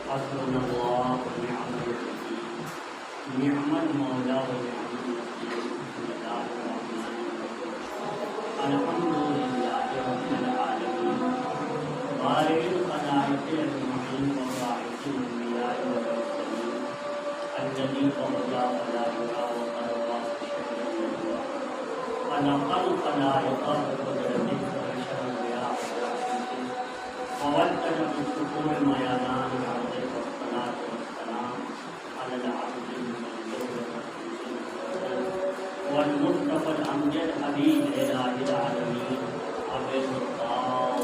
حسبنا الله ونعم الوكيل نعم المولى ونعم الوكيل بسم الله الرحمن الرحيم الحمد لله رب العالمين بارئ الخلائق اجمعين وباعث الانبياء والمرسلين الذي تولى فلا يرى وقرب بشهر خلق الخلائق بقدرته وانشر الرياح وولد بالسكون ميادان الارض والصلاه والسلام على العبد والمصطفى الامجد حبيب اله العالمين ابي المختار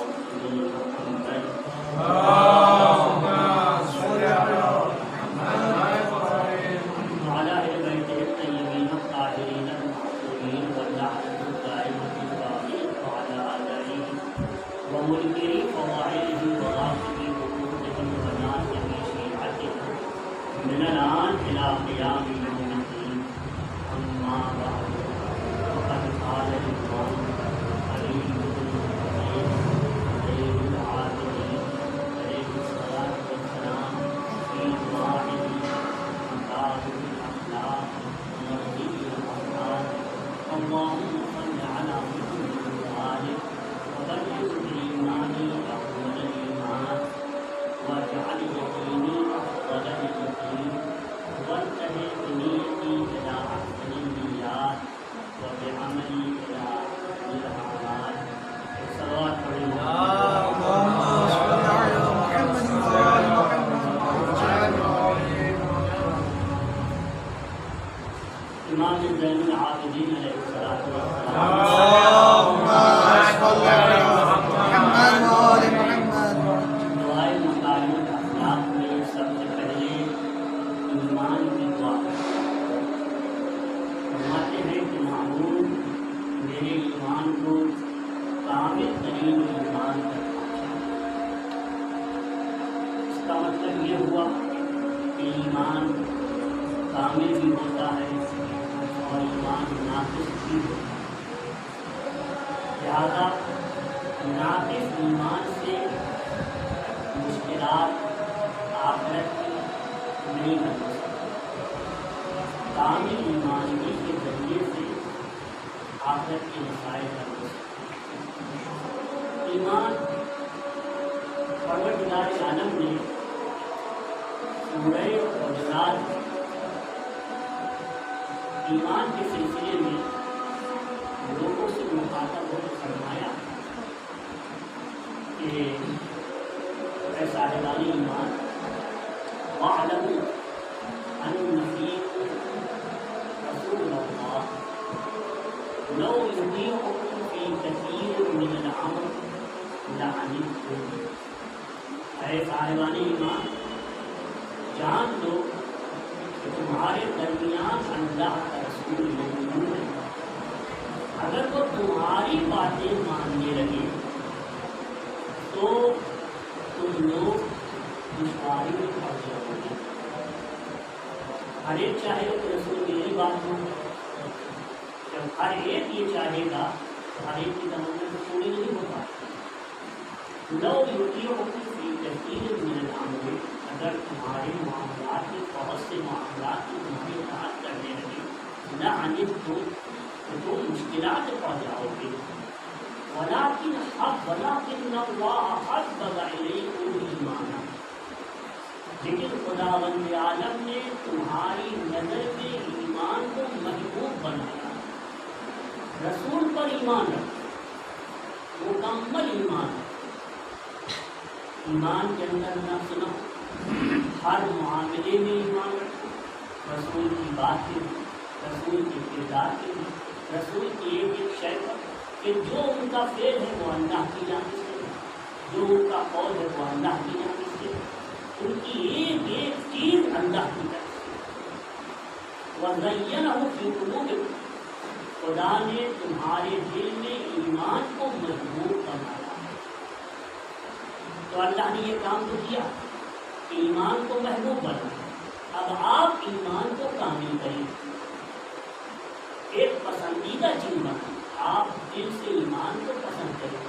محمد وعلى اهل بيته الطيبين الطاهرين المعصومين واللعنه الدائمه الباقيه وعلى اعدائه ومنكري فضائله وغاصبي حقوقهم وناصبي شيعته من الان الى قيام يوم الدين. اما بعد فقد قال الامام علي بن الحسين زين العابدين عليه الصلاه والسلام في واحد مكارم الاخلاق ومرضي الافعال اللهم صل على محمد وآله وبلغ إيماني أفضل الإيمان واجعل يقيني أفضل اليقين وانتهي بنيتي إلى أحسن النيات وبعملي إلى أحسن الأعمال. صلوات امام زین العابدین علیہ الصلوۃ والسلام دعائے مکارم الاخلاق میں سب سے پہلے ایمان کی دعا فرماتے ہیں کہ معبود میرے ایمان کو کامل ترین ایمان تک پہنچا. اس کا مطلب یہ ہوا کہ ایمان کامل بھی ہوتا ہے اور ایمان ناقص بھی ہوتا ہے. لہذا ناقص ایمان سے مشکلات آخرت کی نہیں بن سکتی. کامل ایمانگی کے ذریعے سے آخرت کے مسائل حل ہو سکتے. ایمان پروردگار عالم نے سورہ حجرات ایمان کے سلسلے میں لوگوں سے مخاطب ہو کر فرمایا کہ اے صاحبان ایمان وَاعْلَمُوا أَنَّ فِيكُمْ رَسُولَ اللَّهِ لَوْ يُطِيعُكُمْ فِي كَثِيرٍ مِّنَ الْأَمْرِ لَعَنِتُّمْ. اے صاحبان ایمان جان لو کہ تمہارے درمیان اللہ کا رسول موجود ہے. اگر وہ تمہاری باتیں ماننے لگے تو تم لوگ دشواری میں پڑ جاؤ گے. ہر ایک چاہے کہ رسول میری بات ہو. جب ہر ایک یہ چاہے گا تو ہر ایک کی تمنا تو پوری نہیں ہو پاتی. لو یطیعکم فی کثیر من الامر اگر تمہارے معاملات کی بہت سے معاملات کی تمہاری اطاعت کرنے لگے لعنتم تو تم مشکلات پا جاؤ گے. ولکن اللہ حبب الیکم الایمان لیکن خداوند عالم نے تمہاری نظر میں ایمان کو محبوب بنایا. رسول پر ایمان رکھو مکمل ایمان. ایمان کے اندر نہ سنو ہر معاملے میں ایمان رکھو. رسول کی بات کے رسول کے کردار کے رسول کی ایک ایک شے پر کہ جو ان کا فعل ہے وہ اللہ کی جانب سے جو ان کا قول ہے وہ اللہ کی جانب سے ان کی ایک ایک چیز اللہ کی طرف سے. وَزَيَّنَهُ فِي قُلُوبِكُمْ خدا نے تمہارے دل میں ایمان کو محبوب بنایا. تو اللہ نے یہ کام تو کیا کہ ایمان کو محبوب بنایا. اب آپ ایمان کو کامل کریں. ایک پسندیدہ چیز بنا آپ دل سے ایمان کو پسند کریں.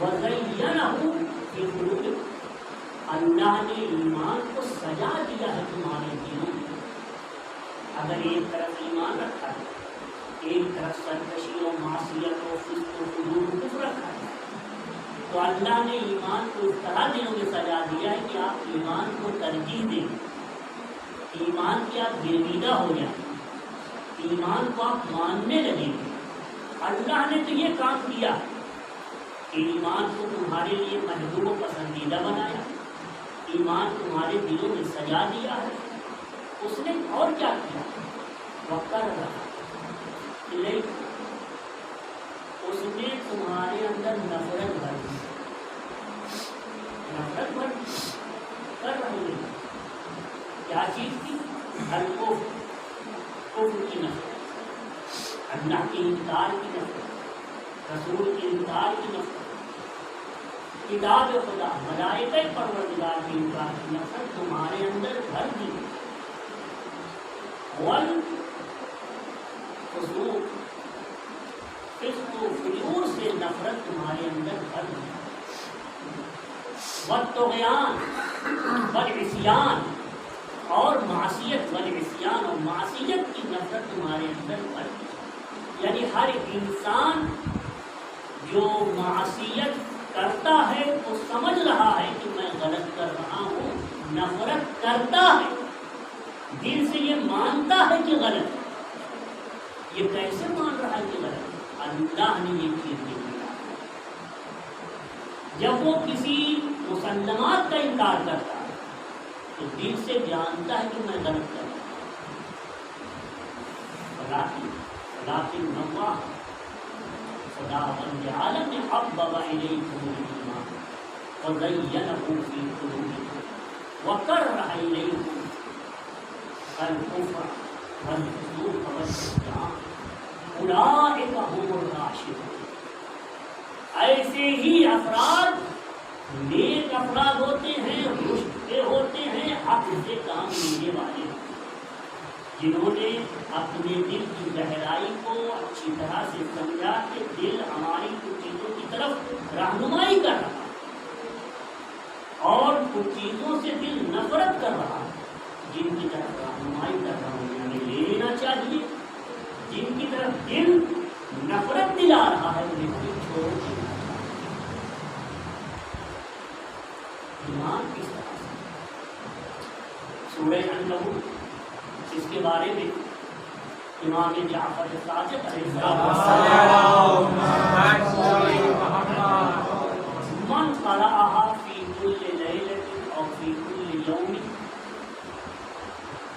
وَزَيَّنَهُ فِي قُلُوبِكُمْ اللہ نے ایمان کو سجا دیا ہے تمہارے دلوں میں. اگر ایک طرف ایمان رکھا ہے, ایک طرف سرکشی اور معصیت اور فسق و فجور و کفر رکھا ہے, تو اللہ نے ایمان کو اس طرح دلوں میں سجا دیا ہے کہ آپ ایمان کو ترجیح دیں, ایمان کی آپ گرویدہ ہو جائیں, ایمان کو آپ ماننے لگیں. اللہ نے تو یہ کام کیا کہ ایمان کو تمہارے لیے محبوب و پسندیدہ بنایا, ایمان تمہارے دلوں میں سجا دیا ہے. اس نے اور کیا کیا؟ وقر رہا, اس نے تمہارے اندر نفرت بھر دی, نفرت بھر دی. کر رہے ہیں کیا چیز کی؟ کفر کی نفرت, اللہ کے انکار کی نفرت, رسول کے انکار کی نفرت, کتاب خدا ملائکہ پروردگار کے انکار کی نفرت تمہارے اندر بھر دی. فسق و فجور سے نفرت تمہارے اندر بھر دی. والطغیان والعصیان, اور معصیت, والعصیان اور معصیت کی نفرت تمہارے اندر بھر دی. یعنی ہر انسان جو معصیت کرتا ہے وہ سمجھ رہا ہے کہ میں غلط کر رہا ہوں, نفرت کرتا ہے, دل سے یہ مانتا ہے کہ غلط ہے. یہ کیسے مان رہا ہے کہ غلط ہے؟ اللہ نے یہ چیز دیا. جب وہ کسی مسلمات کا انکار کرتا ہے تو دل سے جانتا ہے کہ میں غلط کر رہا ہوں. لیکن نواح خدا بند عالم نے حبب الیکم الایمان وزینہ فی قلوبکم وکرہ الیکم الکفر والفسوق والعصیان اولئک هم الراشدون. ایسے ہی افراد نیک افراد ہوتے ہیں, رشد کے ہوتے ہیں, حق سے کام لینے والے, جنہوں نے اپنے دل کی گہرائی کو اچھی طرح سے سمجھا کہ دل ہماری کچھ چیزوں کی طرف رہنمائی کر رہا اور کچھ چیزوں سے دل نفرت کر رہا, جن کی طرف رہنمائی کر رہا ہوں ہمیں لے لینا چاہیے, جن کی طرف دل نفرت دلا رہا ہے انہیں چھوڑ دینا چاہیے. ایمان کس طرح سے؟ سورہ عنکبوت, اس کے بارے میں امام جعفر صادق علیہ السلام من قرأها فی کل لیلۃ اور فی کل یوم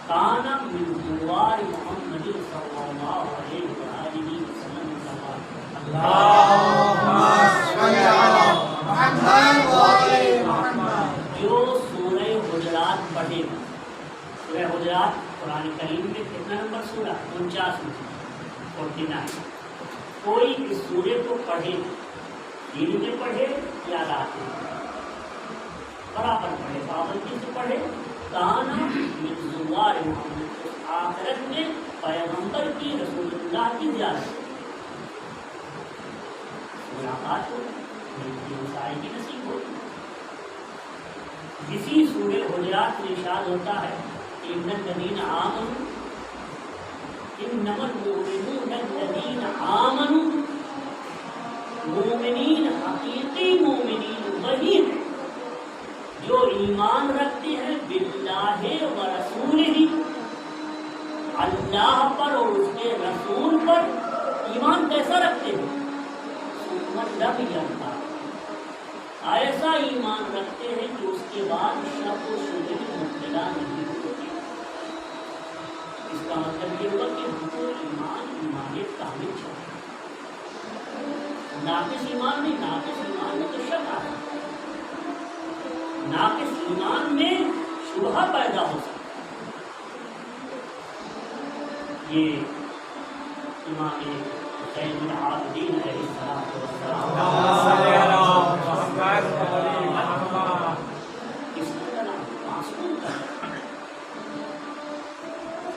کان من زوار محمد صلی اللہ علیہ وآلہ وسلم. اللہم صل علی محمد وآل محمد. جو سورہ حجرات پڑھے گا, سورہ حجرات قرآن کریم میں کتنا نمبر سورہ؟ 49. کوئی اس سورے کو پڑھے, دن میں پڑھے یا رات میں برابر پڑھے, پابندی سے پڑھے, کانا من زوار محمد, آخرت میں پیغمبر کی, رسول اللہ کی زیارت ملاقات ہو, مسائل کی نصیب ہو. اسی سورہ حجرات میں ارشاد ہوتا ہے ان الذین آمنوا, انما المؤمنون الذین آمنوا, مومنین حقیقی مومنین وہی ہیں جو ایمان رکھتے ہیں باللہ و رسولہ, اللہ پر اور اس کے رسول پر. ایمان کیسا رکھتے ہیں؟ ثم لم یرتابوا, ایسا ایمان رکھتے ہیں کہ اس کے بعد شک و شبہ میں مبتلا نہیں ہوتے. اس کا مطلب یہ ہوا کہ ہم کو ایمان کامل چاہیے. ناقص ایمان نہیں, ناقص ایمان میں تو شک آتا ہے, ناقص ایمان میں شبہ پیدا ہو سکتا ہے. یہ امام حسین بن عابدین علیہ السلام اس کا نام معصوم کا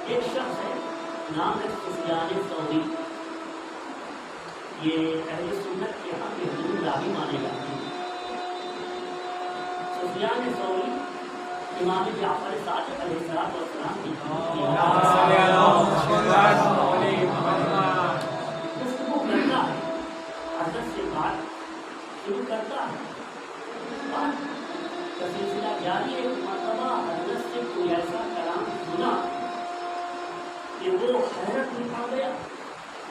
ایک شخص ہے, نام ہے سفیان ثوری. یہ اہل سنت کے یہاں کے حضور راوی مانے جاتے ہیں. سفیان ثوری امام جعفر صادق علیہ السلام کی گفتگو کرتا ہے، حضرت سے بات شروع کرتا ہے، بات کا سلسلہ جاری ہے۔ مرتبہ حضرت سے کوئی ایسا کلام سنا کہ وہ حیرت میں پڑ گیا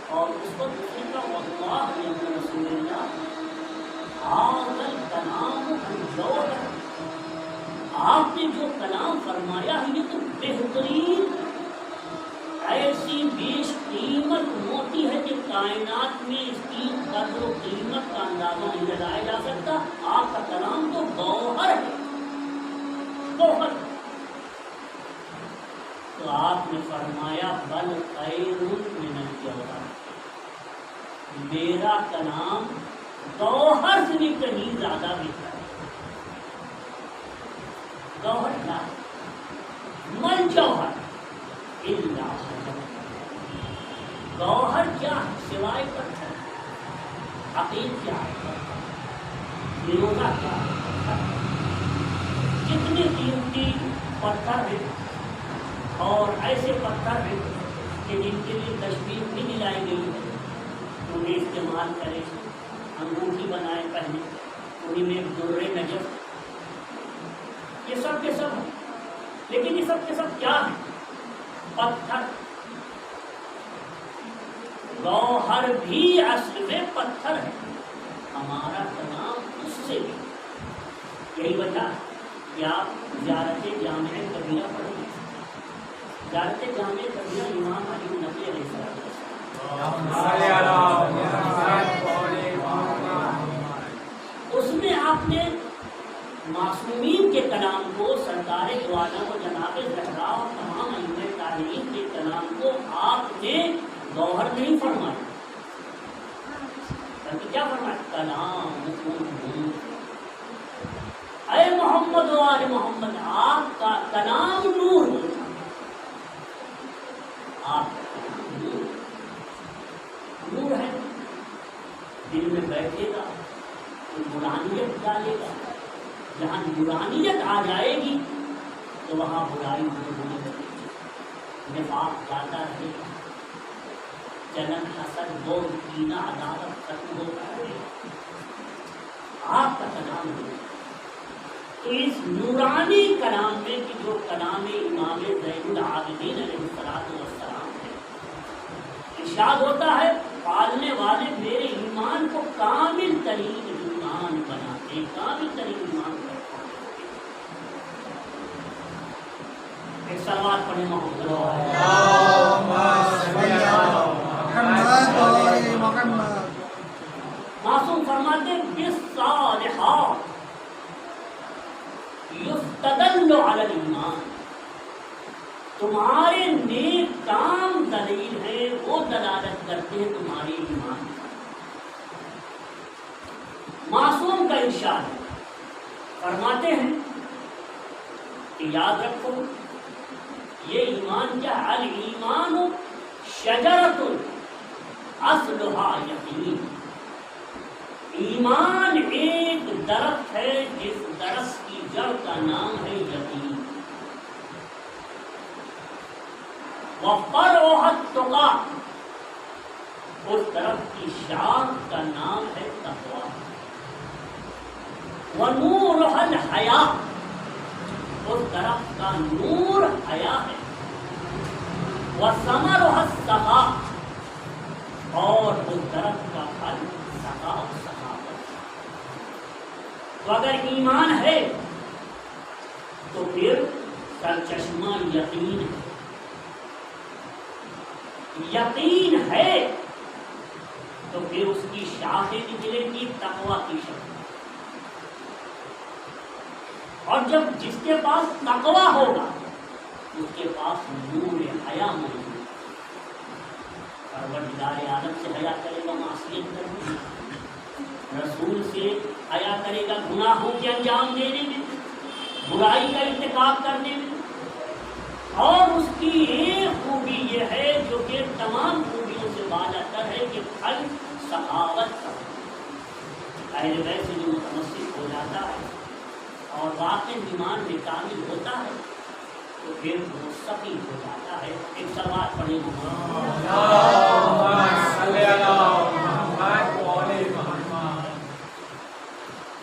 اور اس کو دوسرے کا واللہ یا رسول اللہ حاضر کلام الجوہر، آپ نے جو کلام فرمایا ہے یہ تو بہترین، ایسی بیش قیمت موتی ہے کہ کائنات میں اس کی قدر و قیمت کا اندازہ نہیں لگایا جا سکتا۔ آپ کا کلام تو گوہر ہے، گوہر۔ تو آپ نے فرمایا بل خیر من الجوہر، میرا کلام گوہر سے بھی کہیں زیادہ بہتر ہے۔ گوہر کیا ہے؟ مل جوہر الا حجر، گوہر کیا ہے سوائے پتھر؟ عقید کیا ہے؟ فیروزہ کیا ہے؟ کتنے قیمتی پتھر ہیں اور ایسے پتھر ہیں کہ جن کے لیے تشبیہ بھی دلائی گئی ہے، انہیں استعمال کرے، انگوٹھی بنائے پہنے، انہیں میں در نجف، یہ سب کے سب ہیں۔ لیکن یہ سب کے سب کیا ہیں؟ پتھر۔ گوہر بھی اصل میں پتھر ہے، ہمارا کلام اس سے بھی۔ یہی وجہ کہ آپ زیارت جامع کبیرہ پڑھیں، زیارت جامع کبیرہ امام علی نبی علیہ السلام، اس میں آپ نے معصومین کے کلام کو، سرکار دو عالم و جناب زہرا اور تمام ائمہ تابعین کے کلام کو آپ نے گوہر نہیں فرمایا، بلکہ کیا فرمایا؟ کلام اے محمد و آل محمد، آپ کا کلام نور ہوتا، آپ کا کلام نور ہے، دل میں بیٹھے گا تو نورانیت ڈالے گا، جہاں نورانیت آ جائے گی تو وہاں برائی دور ہونے لگے گی، نفاق جاتا رہے گا، جلن حسد بغض کینہ عداوت ختم ہوتا رہے گا، آپ کا کلام ہے۔ تو اس نورانی کلام میں کہ جو کلام امام زین العابدین علیہ السلام ہے، ارشاد ہوتا ہے پالنے والے میرے ایمان کو کامل ترین ایمان بناتے، کامل ترین ایمان کرتے۔ ایک صلوات پڑھیں محمد معصوم فرماتے بالصالحات یستدل علی الایمان، تمہارے نیک کام دلیل ہے، وہ دلالت کرتے ہیں تمہارے ایمان۔ معصوم کا ارشاد فرماتے ہیں کہ یاد رکھو یہ ایمان کیا ہے؟ الایمان شجرۃ اصلھا یقین، ایمان ایک درخت ہے جس درخت کی جڑ کا نام ہے یقین، وفرعها التقیٰ، اس درخت کی شاخ کا نام ہے تقویٰ، ونورها الحیاء، اس درخت کا نور حیا ہے، وثمرها السخاء، اور اس درخت کا پھل سخا و سخاوت۔ تو اگر ایمان ہے تو پھر سرچشمہ یقین ہے، یقین ہے تو پھر اس کی شاخیں نکلے گی تقویٰ کی شکل، اور جب جس کے پاس تقویٰ ہوگا اس کے پاس نور حیا موجود، پروردگار عالم سے حیا کرے گا معصیت کرنے میں، رسول سے حیا کرے گا گناہوں کے انجام دینے میں، برائی کا ارتکاب کرنے میں، اور اس کی ایک خوبی یہ ہے جو کہ تمام خوبیوں سے بالا تر ہے کہ پھل سخاوت کا، اہل بیت سے جو متمسک ہو جاتا ہے اور واقع ایمان میں کامل ہوتا ہے تو پھر وہ سخی ہو جاتا ہے. ایک سوال پڑھیں گے.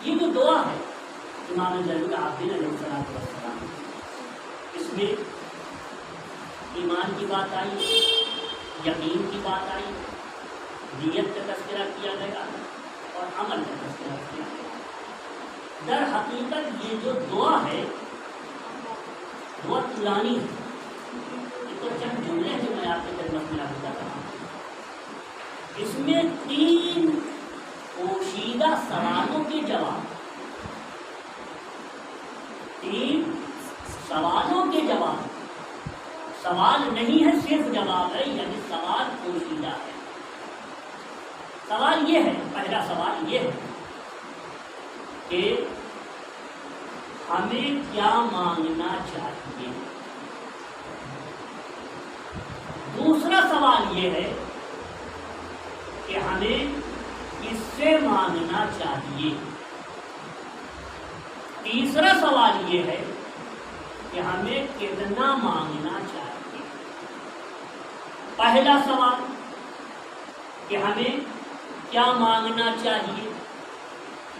یہ جو دعا ہے امام زین العابدین علیہ السلام، اس میں ایمان کی بات آئی، یقین کی بات آئی، نیت کا تذکرہ کیا گیا اور عمل کا تذکرہ کیا گیا. در حقیقت یہ جو دعا ہے دعا طولانی ہے. یہ تو چند جملے ہیں جو میں آپ کی خدمت میں عرض کر رہا ہوں. اس میں 3 پوشیدہ سوالوں کے جواب، 3 سوالوں کے جواب، سوال نہیں ہے صرف جواب ہے، یعنی سوال پوشیدہ ہے. سوال یہ ہے، پہلا سوال یہ ہے کہ ہمیں کیا مانگنا چاہیے. دوسرا سوال یہ ہے کہ ہمیں کس سے مانگنا چاہیے. تیسرا سوال یہ ہے کہ ہمیں کتنا مانگنا چاہیے. پہلا سوال کہ ہمیں کیا مانگنا چاہیے،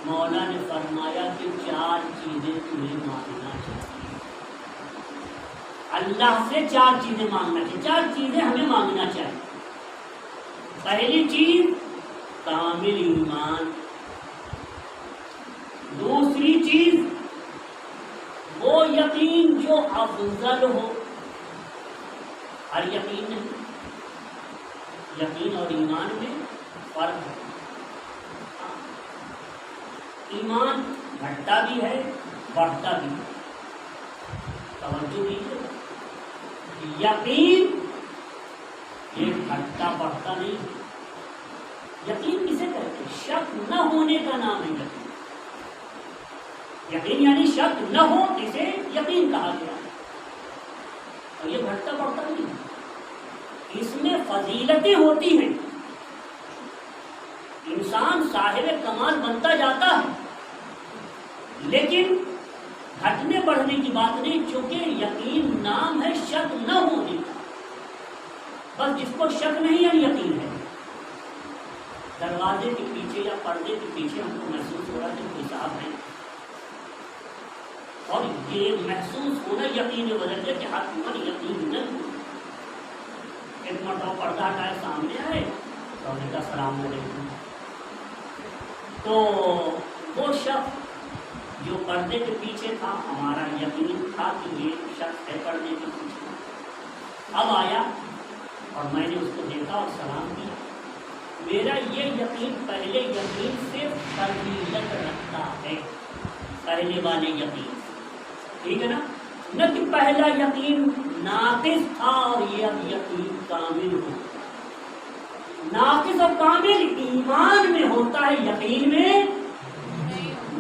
مولا نے فرمایا کہ 4 چیزیں تمہیں مانگنا چاہیے. اللہ سے 4 چیزیں مانگنا چاہیے. 4 چیزیں ہمیں مانگنا چاہیے. پہلی چیز کامل ایمان. دوسری چیز وہ یقین جو افضل ہو. ہر یقین نہیں، یقین اور ایمان میں فرق ہے. ایمان گھٹتا بھی ہے بڑھتا بھی ہے. توجہ دیجیے، یقین یہ گھٹتا بڑھتا نہیں. یقین کسے کہتے ہیں؟ شک نہ ہونے کا نام ہے یقین. یقین یعنی شک نہ ہو اسے یقین کہا گیا. اور یہ گھٹتا بڑھتا نہیں ہے. اس میں فضیلتیں ہوتی ہیں. انسان صاحب کمال بنتا جاتا ہے، لیکن گھٹنے بڑھنے کی بات نہیں، چونکہ یقین نام ہے شک نہ ہونے کا. بس جس کو شک نہیں ہے یقین ہے. دروازے کے پیچھے یا پردے کے پیچھے ہم کو محسوس ہو رہا ہے کہ کوئی صاحب ہے، اور یہ محسوس ہونا یقین بدل جائے کہ ہاتھ پر یقین نہیں. ایک مرتبہ پردہ ہٹائے سامنے آئے تو نے کہا السلام علیکم. تو وہ شخص جو پردے کے پیچھے تھا، ہمارا یقین تھا کہ یہ شخص ہے پردے کے پیچھے. اب آیا اور میں نے اس کو دیکھا اور سلام کیا. میرا یہ یقین پہلے یقین سے فضیلت رکھتا ہے، پہلے والے یقین. ٹھیک ہے نا؟ نہ کہ پہلا یقین ناقص تھا اور یہ اب یقین کامل ہو. ناقص اور کامل ایمان میں ہوتا ہے، یقین میں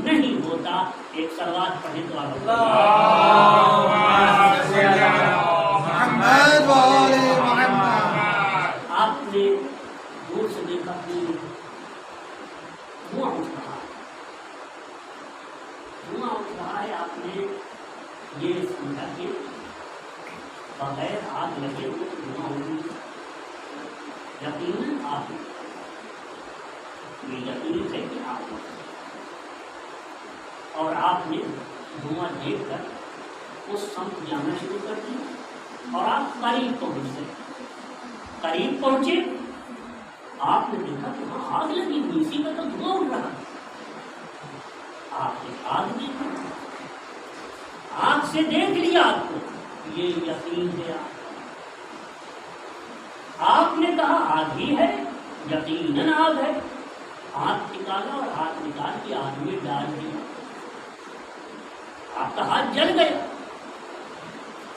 نہیں ہوتا. ایک سوال پڑھیں تو آپ نے دور سے دیکھا دھواں اٹھ رہا ہے، دھواں اٹھ رہا ہے. آپ نے یہ سمجھا کہ بغیر آگ لگے ہوئے دھواں ہوگی. یقیناً آپ یہ یقین ہے کہ آپ، اور آپ نے دھواں دیکھ کر اس سمت جانا شروع کر دیا اور آپ قریب پہنچ گئے. قریب پہنچے، آپ نے دیکھا کہ وہاں آگ لگی ہوئی، اسی کا تو دھواں اٹھ رہا. آپ نے آگ دیکھا، آگ سے دیکھ لیا آپ کو، یہ یقین ہے. آپ نے کہا آگ ہی ہے، یقیناً آگ ہے. ہاتھ نکالا اور ہاتھ نکال کے آگ میں ڈال دیا. آپ کا ہاتھ جل گیا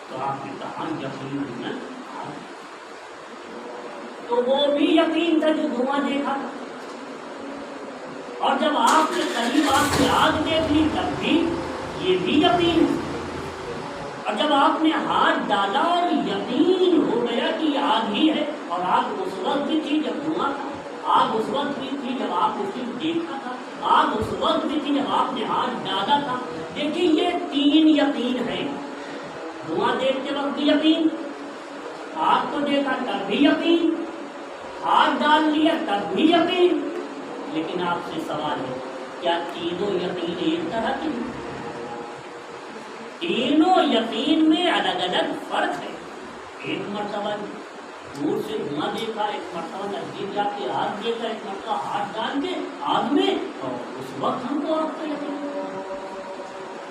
تو آپ نے کہا یقیناً آگ. تو وہ بھی یقین تھا جو دھواں دیکھا تھا. اور جب آپ کے قریب آپ نے آگ دیکھ لی تب بھی یہ بھی یقین ہے. اور جب آپ نے ہاتھ ڈالا اور یقین ہو گیا کہ یہ آگ ہی ہے، اور آگ اس وقت بھی تھی جب دھواں تھا، آگ اس وقت بھی تھی جب آپ اسے دیکھا تھا. آگ اس وقت بھی تھی جب آپ نے ہاتھ ڈالا تھا. دیکھیں یہ 3 یقین ہے. دھواں دیکھتے وقت بھی یقین, آگ کو دیکھا تب بھی یقین, ہاتھ ڈال لیا تب بھی یقین. لیکن آپ سے سوال ہے, کیا تینوں یقین ایک طرح کی؟ تینوں یقین میں الگ الگ فرق ہے. ایک مرتبہ دور سے دھواں دیکھا, ایک مرتبہ نزدیک جا کے آگ دیکھا, ایک مرتبہ ہاتھ ڈال کے آگ میں, اور اس وقت ہم کو آگ کا یقین.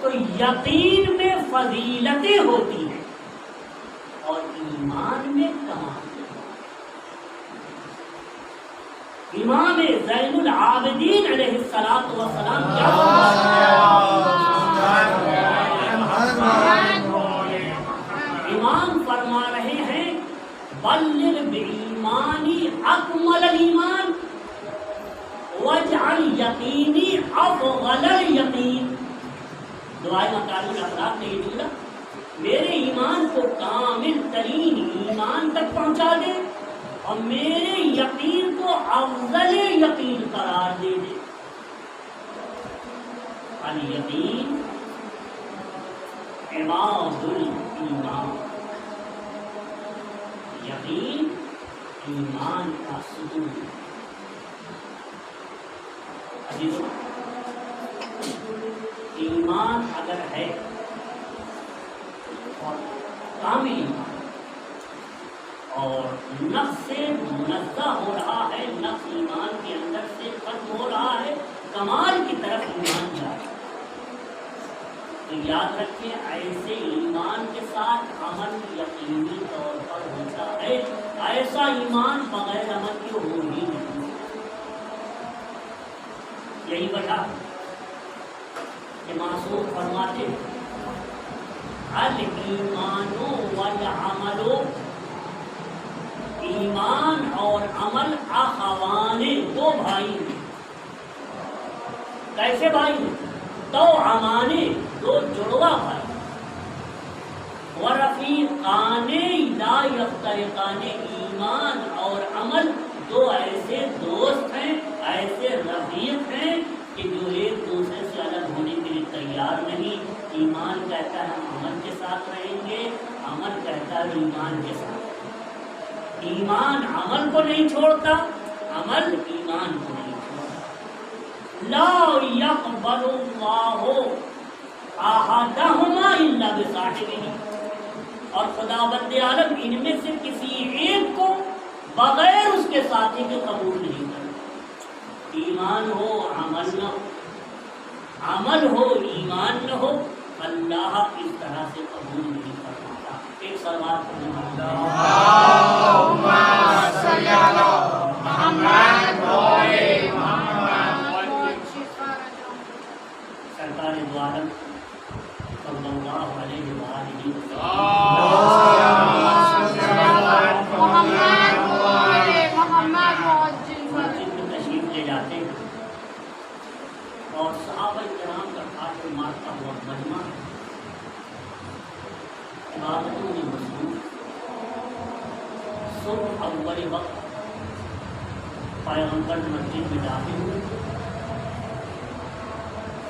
تو یقین میں فضیلتیں ہوتی ہیں اور ایمان میں کمال. امام زین العابدین علیہ الصلوۃ والسلام کیا امام فرما رہے ہیں, بلغ بایمانی اکمل الایمان واجعل یقینی افضل الیقین. دعائے مکارم الاخلاق نے یہ جملہ, میرے ایمان کو کامل ترین ایمان تک پہنچا دے اور میرے یقین کو افضل یقین قرار دے دے. الیقین عماد الایمان, یقین ایمان کا ستون. عزیزو, ایمان اگر ہے اور کامل ایمان اور نفس سے منزہ ہو رہا ہے, نفس ایمان کے اندر سے ختم ہو رہا ہے, کمال کی طرف ایمان جا رہا ہے, تو یاد رکھیں ایسے ایمان کے ساتھ عمل یقینی طور پر ہوتا ہے. ایسا ایمان بغیر عمل کے ہو ہی نہیں. یہی وجہ کہ معصوم فرماتے ہیں الایمان والعمل, ایمان اور عمل اخوان, دو بھائی ہیں. کیسے بھائی ہیں؟ توأمان, دو جڑوا بھائی. ورفیقان لا یفترقان, ایمان اور عمل دو ایسے دوست ہیں, ایسے رفیق ہیں کہ جو ایک دوسرے سے الگ ہونے کے لیے تیار نہیں. ایمان کہتا ہے ہم عمل کے ساتھ رہیں گے, عمل کہتا ہے ایمان کے ساتھ. ایمان عمل کو نہیں چھوڑتا, عمل ایمان کو نہیں چھوڑتا. لا یقبل اللہ احدہما الا بصاحبہ, اور خداوند عالم ان میں سے کسی ایک کو بغیر اس کے ساتھی کے قبول نہیں کرتا. ایمان ہو عمل نہ ہو, عمل ہو ایمان نہ ہو, اللہ اس طرح سے قبول نہیں فرماتا. ایک سوال سرکار دو عالم صلی اللہ علیہ وآلہ مسجد میں تشریف لے جاتے ہیں اور صحابہ کرام کا خاطر مارتا ہوا مجمع عبادتوں میں مصروف. صبح اول وقت پیغمبر مسجد میں داخل ہوئے,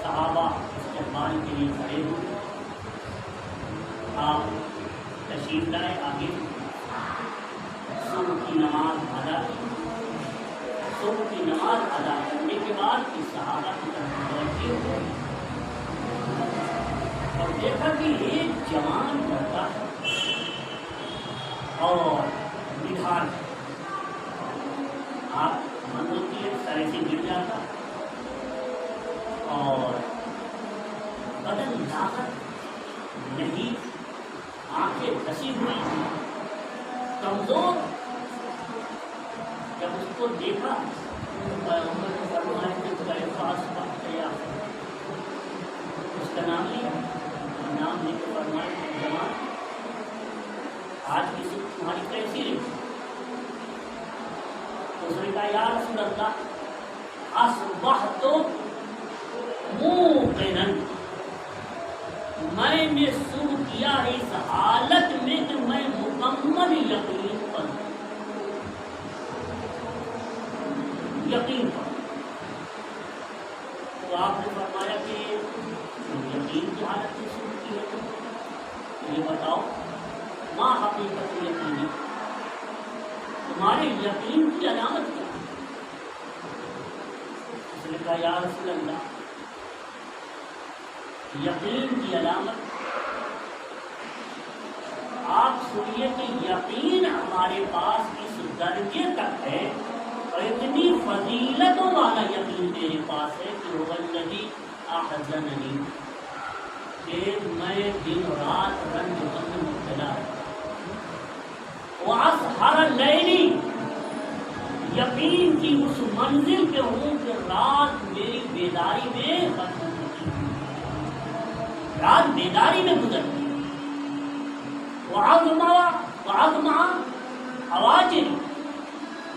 صحابہ استقبال کے لیے کھڑے ہوئے. آپ تشریف لائے, آگے صبح کی نماز ادا کی. صبح کی نماز ادا کرنے کے بعد اس صحابہ کی طرف متوجہ ہوئے اور دیکھا کہ ایک جوان لڑکا اور نڈھال, آپ من ہوتی ہے سر سے گر جاتا اور بدن طاقت نہیں, آنکھیں دھسی ہوئی, کمزور. جب اس کو دیکھا پیغمبر نے فرمایا کہ تمہارے پاس وقت تیار ہے. اس کا نام لیا, نام لے کے فرمایا جوان آج کی صبح تمہاری کیسی رہی؟ اس نے کہا یا رسول اللہ اصبحت موقنا, میں نے صبح کیا اس حالت میں کہ میں مکمل یقین پر ہوں, یقین پر. یقین کی حالت میں شروع کی ہے تو یہ بتاؤ ماں حقیقت یقینی تمہارے یقین کی علامت کیا ہے؟ اس نے کہا یا رسول اللہ یقین کی علامت آپ سنیے کہ یقین ہمارے پاس اس درجے تک ہے اور اتنی فضیلتوں والا یقین میرے پاس ہے کہ هو الذی احزننی کہ میں دن رات رنج غم میں مبتلا واسحر اللیل یقین کی اس منزل پہ ہوں کہ رات میری بیداری میں ختم ہوتی ہے، رات بیداری میں گزرتی ہے، وعظما حواجر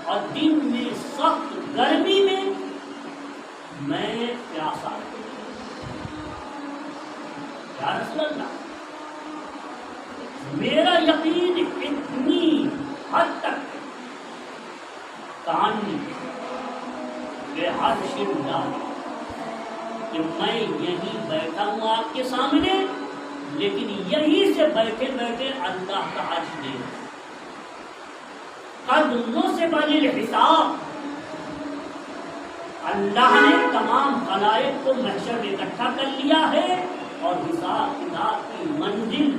اور دن میں سخت گرمی میں پیاسا ہوں۔ یا رسول اللہ میرا یقین اتنی حد تک کہانی بے حد شدہ کہ میں یہیں بیٹھا ہوں آپ کے سامنے، لیکن یہیں سے بیٹھے بیٹھے اللہ کا عرش دے قد نصب للحساب، اللہ نے تمام خلائق کو محشر میں اکٹھا کر لیا ہے اور حساب کتاب کی منزل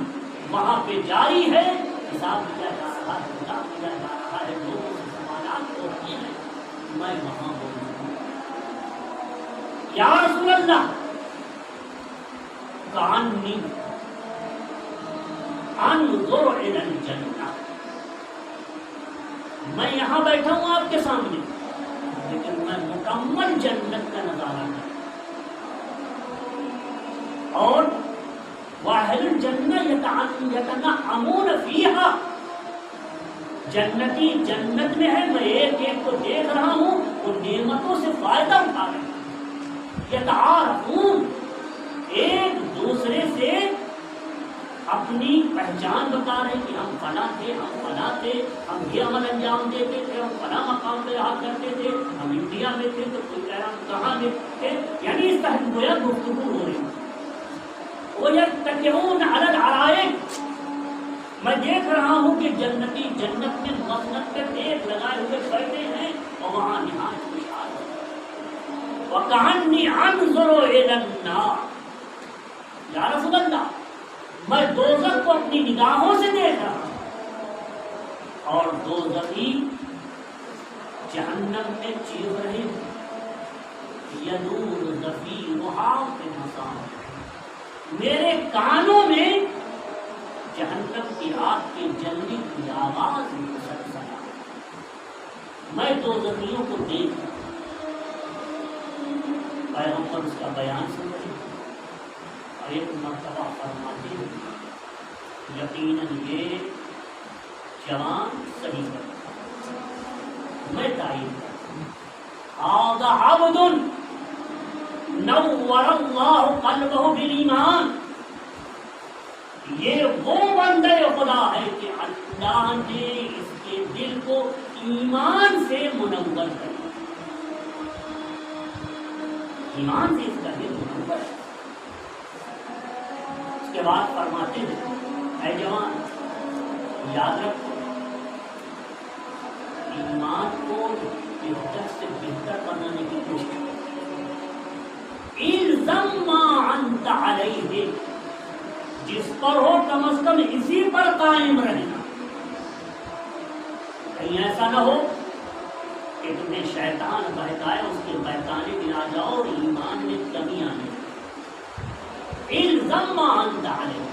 وہاں پہ جاری ہے، حساب کیا جا رہا ہے، حساب کیا جا رہا ہے، لوگوں سے سوالات ہوتے ہیں، میں وہاں ہوں۔ یا رسول اللہ کانی انظر الی الجنہ، میں یہاں بیٹھا ہوں آپ کے سامنے لیکن میں مکمل جنت کا نظارہ کروں، اور واہل الجنہ یتنعمون فیہا، جنتی جنت میں ہے، میں ایک ایک کو دیکھ رہا ہوں، وہ نعمتوں سے فائدہ اٹھا رہے ہیں، یتعارفون ایک دوسرے سے اپنی پہچان بتا رہے کہ ہم فلاں تھے، ہم فلاں تھے، ہم یہ عمل انجام دیتے تھے، ہم فلاں مقام پہ رہا کرتے تھے، ہم انڈیا میں تھے تو کوئی کہہ رہا کہاں میں تھے، یعنی اس طرح گویا گفتگو ہو رہی ہے۔ وَيَتَّكِئُونَ عَلَى الْأَرَائِكِ، میں دیکھ رہا ہوں کہ جنتی جنت میں مسند پہ ٹیک لگائے ہوئے بیٹھے ہیں اور وہاں نہایت خوشحال ہیں۔ وَكَأَنِّي أَنظُرُ إِلَى النَّارِ، یا رسول اللہ میں دوزخ کو اپنی نگاہوں سے دیکھ رہا ہوں اور دوزخی جہنم میں چیخ رہے ہیں، یدور زفیرہا فی المسام، میرے کانوں میں جہنم کی آگ کے جلنے کی آواز مسلسل، میں دوزخیوں کو دیکھ رہا ہوں۔ پیغمبر اس کا بیان سن رہے ہیں اور ایک مرتبہ فرماتے ہیں یقیناً یہ جوان صحیح کرتا، میں تعین کرتا ہوں هذا عبد نور اللہ قلبہ بالایمان، یہ وہ بندہ خدا ہے کہ اللہ نے اس کے دل کو ایمان سے منور کر دیا، ایمان سے اس کا دل منور ہے۔ اس کے بعد فرماتے ہیں اے جوان یاد رکھو ایمان کو بہتر سے بہتر بنانے کی کوشش کرو، الزم ما انت علیہ، جس پر ہو کم از کم اسی پر قائم رہنا، کہیں ایسا نہ ہو کہ تمہیں شیطان بہکائے، اس کے بہکانے میں آ جاؤ اور ایمان میں کمی آنے لگے۔ الزم ما انت علیہ،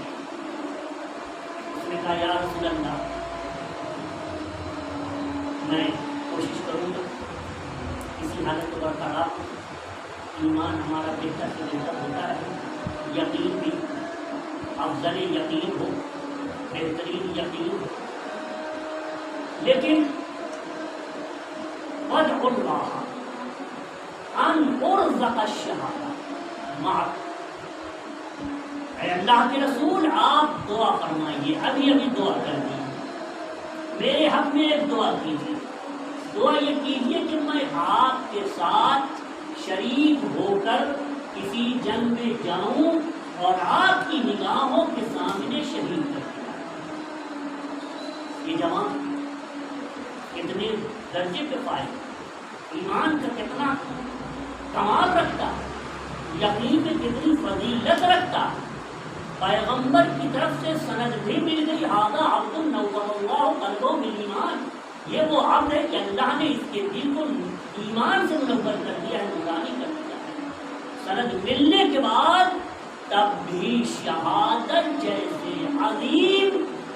اس نے کہا یا رسول اللہ میں کوشش کروں گا اسی حالت کو برقرار، ایمان ہمارا بہتر سے بہتر ہوتا ہے، یقین بھی افضل یقین ہو، بہترین یقین ہو، لیکن وادع اللہ ان ارزق الشہادہ معک، اے اللہ کے رسول آپ دعا فرمائیے، ابھی دعا کر دیجیے، میرے حق میں ایک دعا کیجیے، دعا یہ کیجیے کہ میں آپ کے ساتھ شریک ہو کر کسی جنگ میں جاؤں اور آپ کی نگاہوں کے سامنے شہید کر دیا. یہ جوان کتنے درجے پہ پائے، ایمان کا کتنا کمال رکھتا، یقین میں کتنی فضیلت رکھتا. پیغمبر کی طرف سے سند بھی مل گئی، ھذا عبد نور اللہ قلبہ بالایمان. یہ وہ عبد ہے کہ اللہ نے اس کے دل کو ایمان سے منور کر دیا ہے، نورانی کر دیا ہے. سند ملنے کے بعد تب بھی شہادت جیسے عظیم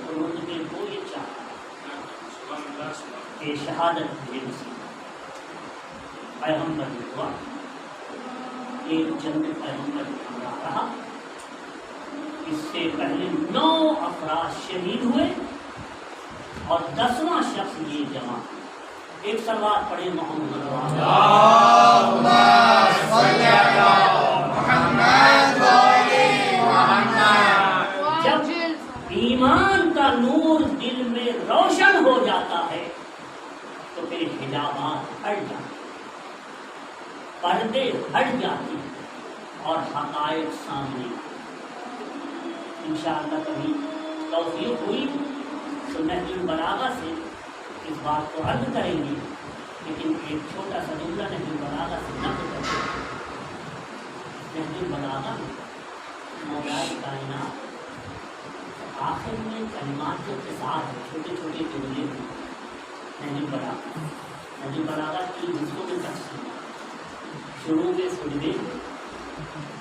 رتبے کو یہ چاہتا کہ شہادت مجھے نصیب. پیغمبر نے دعا، ایک جنگ پیغمبر ہمراہ رہا. اس سے پہلے 9 افراد شہید ہوئے اور 10واں شخص یہ جمع. ایک سلوات پڑھے محمد جب ایمان کا نور دل میں روشن ہو جاتا ہے تو پھر حجابات ہٹ جاتے، پردے ہٹ جاتے اور حقائق سامنے. انشاءاللہ کبھی توفیق ہوئی تو نہج البلاغہ سے اس بات کو عرض کریں گے، لیکن ایک چھوٹا سا جملہ نہج البلاغہ سے نقل کرتے ہیں. نہج البلاغہ میں مولا کائنات آخر میں کلمات کے ساتھ چھوٹے چھوٹے جملے ہیں. نہج البلاغہ 3 حصوں میں تقسیم، شروع میں خطبے،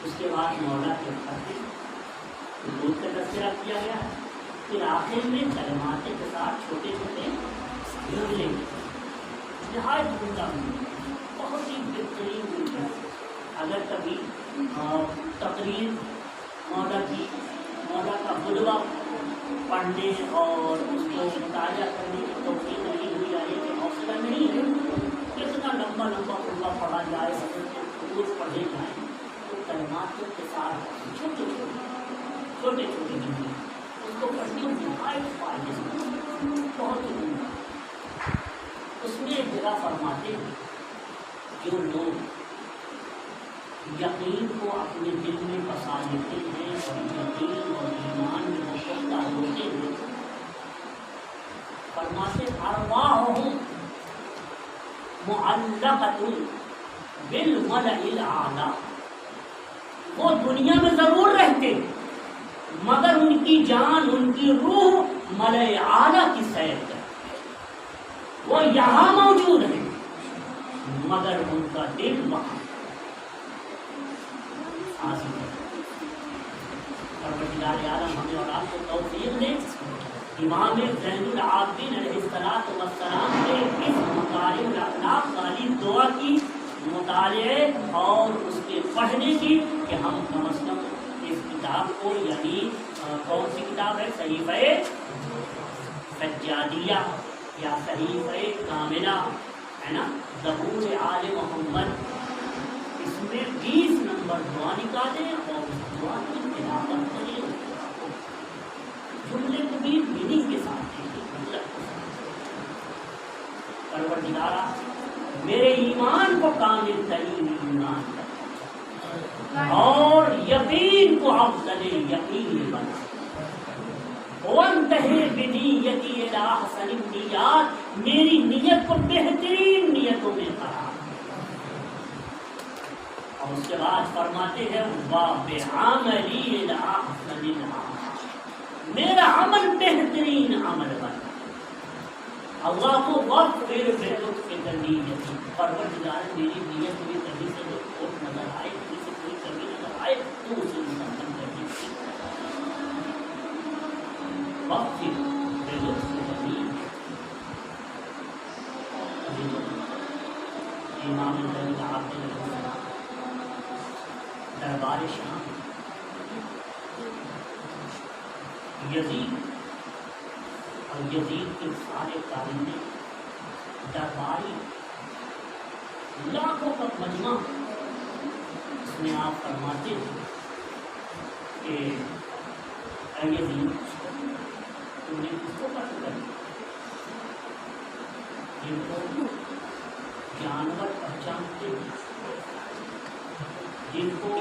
اس کے بعد مولا کے خطبے حضور کا تذکرہ کیا گیا ہے، پھر آخر میں کلمات کے ساتھ چھوٹے چھوٹے جملے. نہایت عمدہ، بہت ہی بہترین جملہ. اگر کبھی تقریر مولا کا خطبہ پڑھنے اور اس کو مطالعہ کرنے کی توفیق نہیں ہوئی ہے کہ حوصلہ نہیں ہے، کتنا لمبا خطبہ پڑھا جائے، حضور پڑھے جائیں تو کلمات کے ساتھ چھوٹے چھوٹے جملے اس کو پڑھنے میں نہایت فائدے سے بہت ہی عمدہ. اس میں ایک جگہ فرماتے ہیں جو لوگ یقین کو اپنے دل میں بسا لیتے ہیں اور یقین اور ایمان میں مشتہ ہوتے ہیں، فرماتے ارواحهم معلقۃ بالملأ الاعلی. وہ دنیا میں ضرور رہتے مگر ان کی جان، ان کی روح ملأ اعلی کی سیر کرتے. وہ یہاں موجود ہیں مگر ان کا دل وہاں. پروردگار عالم ہمیں اور آپ کو توفیق دے. امام زین العابدین علیہ السلام نے اس مکارم الاخلاق والی دعا کی مطالعے اور اس کے پڑھنے کی کہ ہم کم از کم اس کتاب کو، یعنی کون سی کتاب ہے، صحیفہ سجادیہ یا صحیفہ کاملہ ہے نا، زبور آل محمد، اس میں 20 نمبر دعا نکالیں اور اس دعا کی تلاوت کریں. جملے کو بھی میننگ کے ساتھ پروردگارا میرے ایمان کو کامل ترین ایمان کر اور یقین کو افضل یقین بنا. وانتہی بنیتی الی احسن النیات، میری نیت کو بہترین نیتوں میں قرار. اور اس کے بعد فرماتے ہیں وَبِعَمَلِي الی احسن العمل، میرا عمل بہترین عمل بنا. اللہ کو وَغْفِرْ بِلُطْفِكَ نِيَّتِي، پروردگار میری نیت میں کہیں سے جو کھوٹ نظر آئے، کہیں سے کوئی کمی نظر آئے تو اسے مکمل کر دی. وَغْفِرْ بِلُطْفِكَ نِيَّتِي. امام زین العابدین علیہ السلام دربار شام یزید اور یزید کے سارے کابینہ درباری لاکھوں کا مجمع، اس میں آپ فرماتے ہیں کہ اے یزید تم نے کس کو قتل کر دیا؟ جن کو جانور پہچانتے ہیں، جن کو